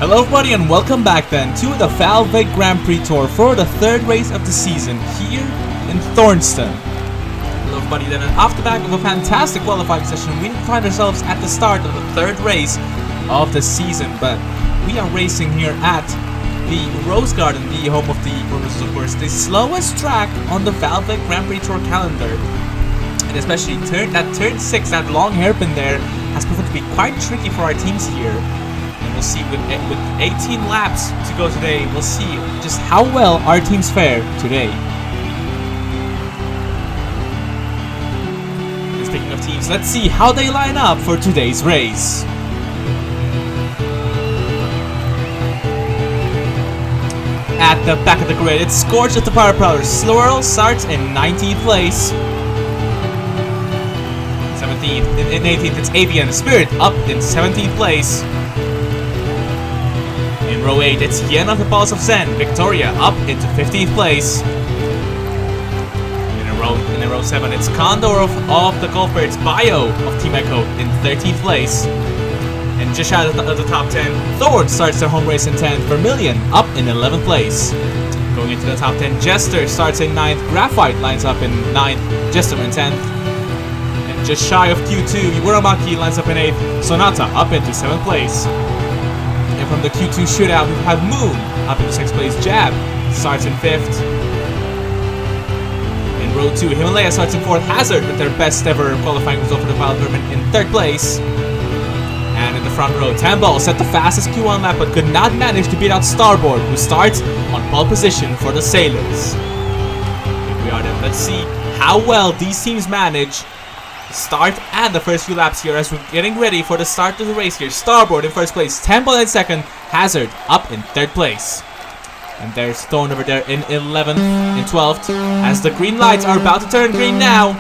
Hello everybody and welcome back then to the VALVIK Grand Prix Tour for the third race of the season here in Thornston. Hello everybody then, and off the back of a fantastic qualifying session, we find ourselves at the start of the third race of the season, but we are racing here at the Rose Garden, the home of the Roses, of course, the slowest track on the VALVIK Grand Prix Tour calendar. And especially turn 6, that long hairpin there, has proven to be quite tricky for our teams here. And we'll see with 18 laps to go today, we'll see just how well our teams fare today. And speaking of teams, let's see how they line up for today's race. At the back of the grid, it's Scorch of the Power Prowler. Swirl starts in 19th place. 17th, in 18th, it's Avian Spirit up in 17th place. In row 8, it's Yen of the Pulse of Zen, Victoria up into 15th place. In row 7, it's Condor of the Golfbirds, Bio of Team Echo in 13th place. And just out of the top 10, Thorn starts their home race in 10th, Vermilion up in 11th place. Going into the top 10, Jester starts in 9th, Graphite lines up in 9th, Jester in 10th. Just shy of Q2, Uramaki lines up in 8th, Sonata up into 7th place. And from the Q2 shootout, we have Moon up into 6th place, Jab starts in 5th. In row 2, Himalaya starts in 4th, Hazard with their best ever qualifying result for the VALVIK in 3rd place. And in the front row, Tambol set the fastest Q1 lap but could not manage to beat out Starboard, who starts on pole position for the Sailors. Here we are then, let's see how well these teams manage start and the first few laps here as we're getting ready for the start of the race here. Starboard in 1st place, Temple in 2nd, Hazard up in 3rd place. And there's Thorn over there in 11th, in 12th, as the green lights are about to turn green now.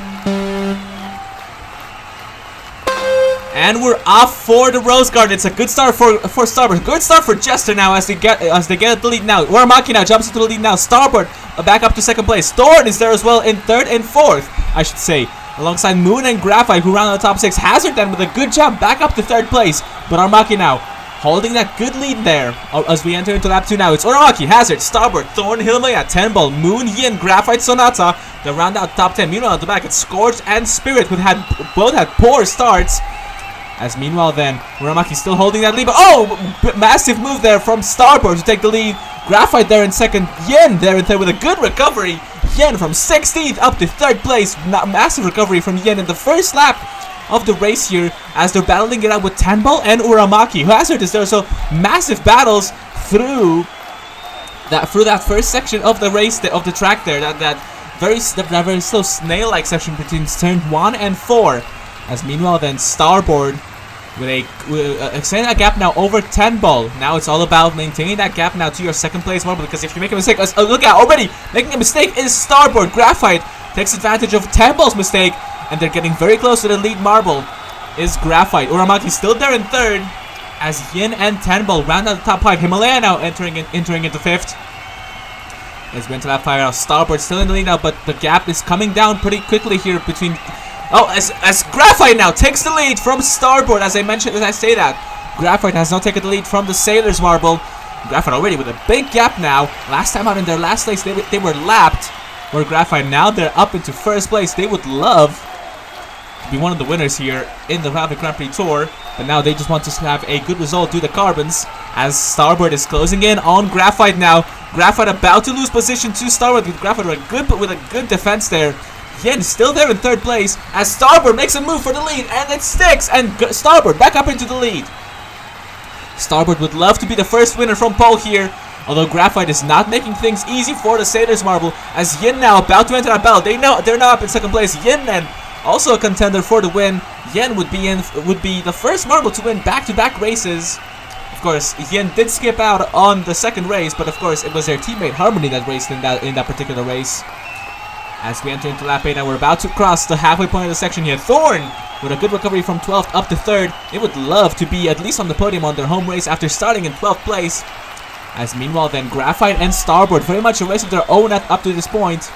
And we're off for the Rose Garden. It's a good start for Starboard. Good start for Jester now as they get the lead now. Uramaki now jumps into the lead now. Starboard back up to 2nd place. Thorn is there as well in 3rd and 4th, I should say, alongside Moon and Graphite, who round out the top 6. Hazard then with a good jump back up to 3rd place. But Uramaki now holding that good lead there as we enter into lap 2 now. It's Uramaki, Hazard, Starboard, Thorn, Himalaya, Tenball, Moon, Yin, Graphite, Sonata. They round out top 10. Meanwhile at the back it's Scorch and Spirit, who both had poor starts. As meanwhile then, Uramaki still holding that lead, but massive move there from Starboard to take the lead. Graphite there in 2nd, Yen there in 3rd with a good recovery. Yen from 16th up to 3rd place. Massive recovery from Yen in the first lap of the race here as they're battling it out with Tanbal and Uramaki. Hazard is there, so massive battles through that first section of the race, of the track there. That very slow snail-like section between turn 1 and 4. As meanwhile then, Starboard with extending that gap now over 10 ball. Now it's all about maintaining that gap now to your 2nd place marble, because if you make a mistake, look at already making a mistake is Starboard. Graphite takes advantage of 10 ball's mistake, and they're getting very close to the lead marble is Graphite. Uramaki still there in 3rd as Yin and 10 ball round out the top 5. Himalaya now entering into 5th. As we enter lap 5 now, Starboard still in the lead now, but the gap is coming down pretty quickly here between. Oh, as Graphite now takes the lead from Starboard, as I mentioned, as I say that. Graphite has now taken the lead from the Sailors marble. Graphite already with a big gap now. Last time out in their last place, they were lapped. Where Graphite now, they're up into 1st place. They would love to be one of the winners here in the VALVIK Grand Prix Tour. But now they just want to have a good result due to carbons. As Starboard is closing in on Graphite now. Graphite about to lose position to Starboard with Graphite with a good defense there. Yen still there in 3rd place as Starboard makes a move for the lead, and it sticks, and Starboard back up into the lead. Starboard would love to be the first winner from pole here, although Graphite is not making things easy for the Sailors marble as Yin now about to enter that battle. They're now up in 2nd place. Yin then also a contender for the win. Yen would be the first marble to win back-to-back races. Of course, Yin did skip out on the 2nd race, but of course it was their teammate Harmony that raced in that particular race. As we enter into lap 8 now, we're about to cross the halfway point of the section here. Thorn with a good recovery from 12th up to 3rd. They would love to be at least on the podium on their home race after starting in 12th place. As meanwhile then, Graphite and Starboard very much a race of their own up to this point.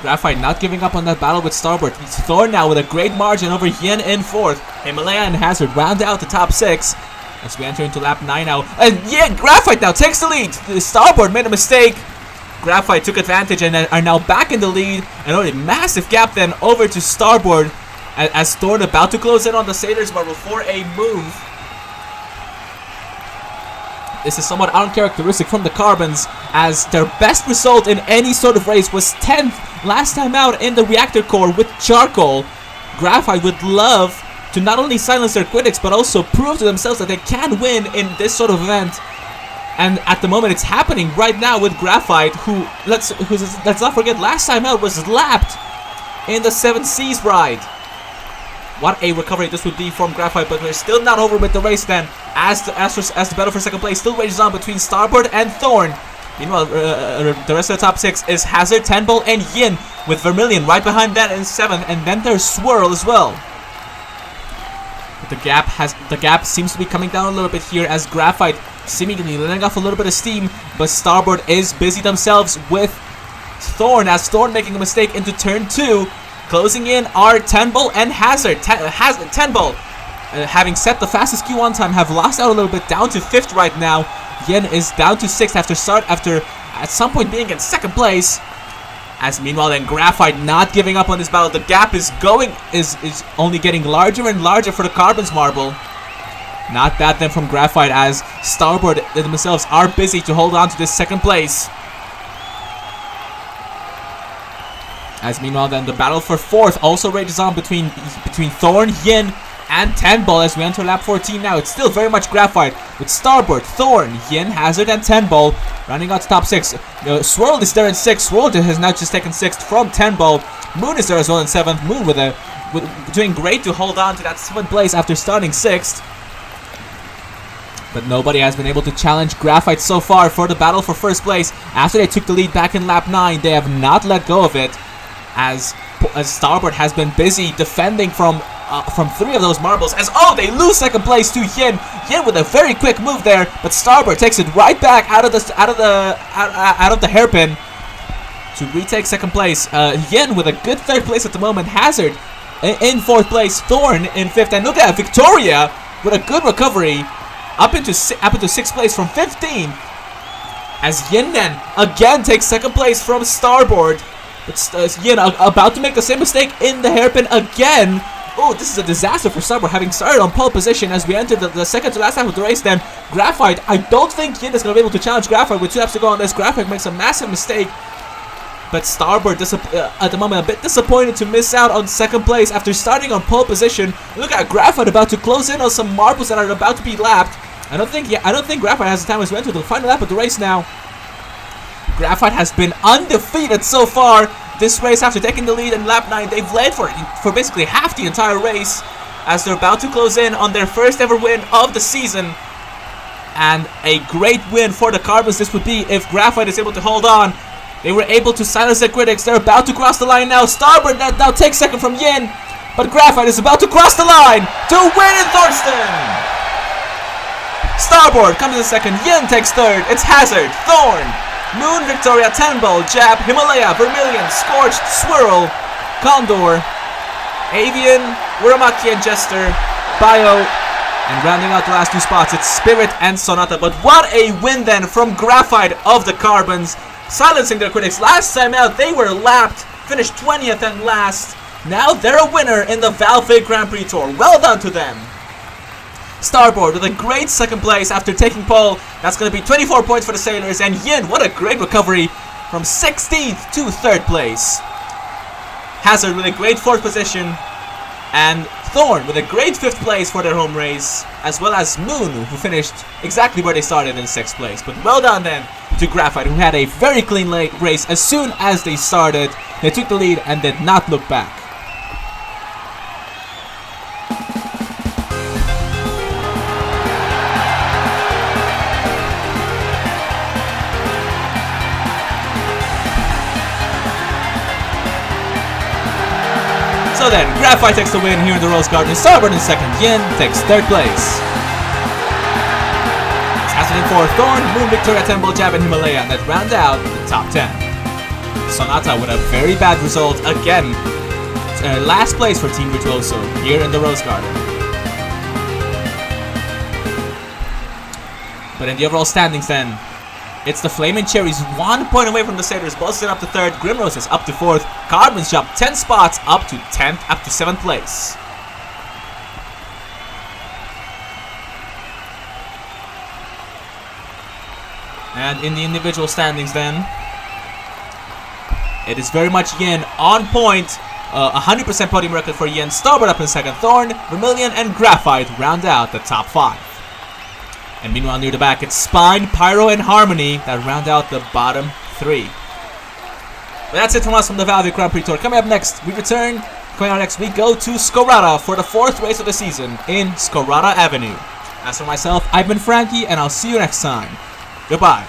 Graphite not giving up on that battle with Starboard. Thorn now with a great margin over Yen in 4th. Himalaya and Hazard round out the top 6. as we enter into lap 9 now. And yeah, Graphite now takes the lead. The Starboard made a mistake. Graphite took advantage and are now back in the lead. And a massive gap then over to Starboard as Thorn about to close in on the Sailors Marble for a move. This is somewhat uncharacteristic from the Carbons, as their best result in any sort of race was 10th last time out in the Reactor Core with Charcoal. Graphite would love to not only silence their critics, but also prove to themselves that they can win in this sort of event. And at the moment, it's happening right now with Graphite, who, let's not forget, last time out was lapped in the 7 Seas ride. What a recovery this would be from Graphite, but we're still not over with the race then, as the battle for second place still rages on between Starboard and Thorn. Meanwhile, the rest of the top 6 is Hazard, Tenball, and Yin, with Vermilion right behind that in 7th, and then there's Swirl as well. But the gap seems to be coming down a little bit here, as Graphite seemingly letting off a little bit of steam, but Starboard is busy themselves with Thorn, as Thorn making a mistake into turn 2. Closing in are Tenball and Hazard. Tenball, having set the fastest Q1 time, have lost out a little bit, down to 5th right now. Yin is down to 6th after at some point being in 2nd place. As meanwhile then Graphite not giving up on this battle. The gap is only getting larger and larger for the Carbons Marble. Not bad then from Graphite, as Starboard themselves are busy to hold on to this 2nd place. As meanwhile then the battle for 4th also rages on between Thorn, Yin, and Tenball as we enter lap 14 now. It's still very much Graphite with Starboard, Thorn, Yin, Hazard, and Tenball running out to top 6. Swirl is there in 6th. Swirl has now just taken 6th from Tenball. Moon is there as well in 7th. Moon doing great to hold on to that 7th place after starting 6th. But nobody has been able to challenge Graphite so far for the battle for 1st place. After they took the lead back in lap 9, they have not let go of it, as Starboard has been busy defending from 3 of those marbles, as they lose 2nd place to Yin. Yin with a very quick move there, but Starboard takes it right back out of the hairpin to retake 2nd place. Yin with a good 3rd place at the moment. Hazard in 4th place. Thorn in 5th, and look at Victoria with a good recovery up into 6th place from 15. As Yin then again takes 2nd place from Starboard. But Yin about to make the same mistake in the hairpin again. Oh, this is a disaster for Starboard, having started on pole position as we enter the second to last lap of the race then. Graphite, I don't think Yin is going to be able to challenge Graphite with 2 laps to go on this. Graphite makes a massive mistake. But Starboard, at the moment, a bit disappointed to miss out on 2nd place after starting on pole position. Look at Graphite about to close in on some marbles that are about to be lapped. I don't think Graphite has the time as we enter the final lap of the race now. Graphite has been undefeated so far this race after taking the lead in lap 9. They've led for basically half the entire race, as they're about to close in on their first ever win of the season. And a great win for the Carbons this would be if Graphite is able to hold on. They were able to silence their critics. They're about to cross the line now. Starboard now takes 2nd from Yin, but Graphite is about to cross the line to win in Thorsten. Starboard comes in 2nd. Yin takes 3rd. It's Hazard, Thorn, Moon, Victoria, Tenball, Jab, Himalaya, Vermilion, Scorched, Swirl, Condor, Avian, Uramaki and Jester, Bio, and rounding out the last 2 spots, it's Spirit and Sonata. But what a win then from Graphite of the Carbons, silencing their critics. Last time out, they were lapped, finished 20th and last. Now they're a winner in the VALVIK Grand Prix Tour. Well done to them. Starboard with a great 2nd place after taking pole. That's going to be 24 points for the Sailors. And Yin, what a great recovery from 16th to 3rd place. Hazard with a great 4th position. And Thorn with a great 5th place for their home race. As well as Moon, who finished exactly where they started in 6th place. But well done then to Graphite, who had a very clean race as soon as they started. They took the lead and did not look back. So then, Graphite takes the win here in the Rose Garden. Starboard in 2nd. Yin takes 3rd place. Hazard in 4th. Thorn, Moon, Victoria, Tenball, Jab, and Himalaya, and that round out the top 10. Sonata with a very bad result again. Last place for Team Virtuoso here in the Rose Garden. But in the overall standings then, it's the Flaming Cherries 1 point away from the Satyrs. Buzzed up to 3rd. Grimrose is up to 4th. Carbon's jumped 10 spots up to 10th, up to 7th place. And in the individual standings then, it is very much Yin on point. 100% podium record for Yin. Starboard up in 2nd. Thorn, Vermilion, and Graphite round out the top 5. And meanwhile, near the back, it's Spine, Pyro, and Harmony that round out the bottom 3. But that's it from us from the VALVIK Grand Prix Tour. Coming up next, we return. Coming out next, we go to Skorada for the 4th race of the season in Skorada Avenue. As for myself, I've been Frankie, and I'll see you next time. Goodbye.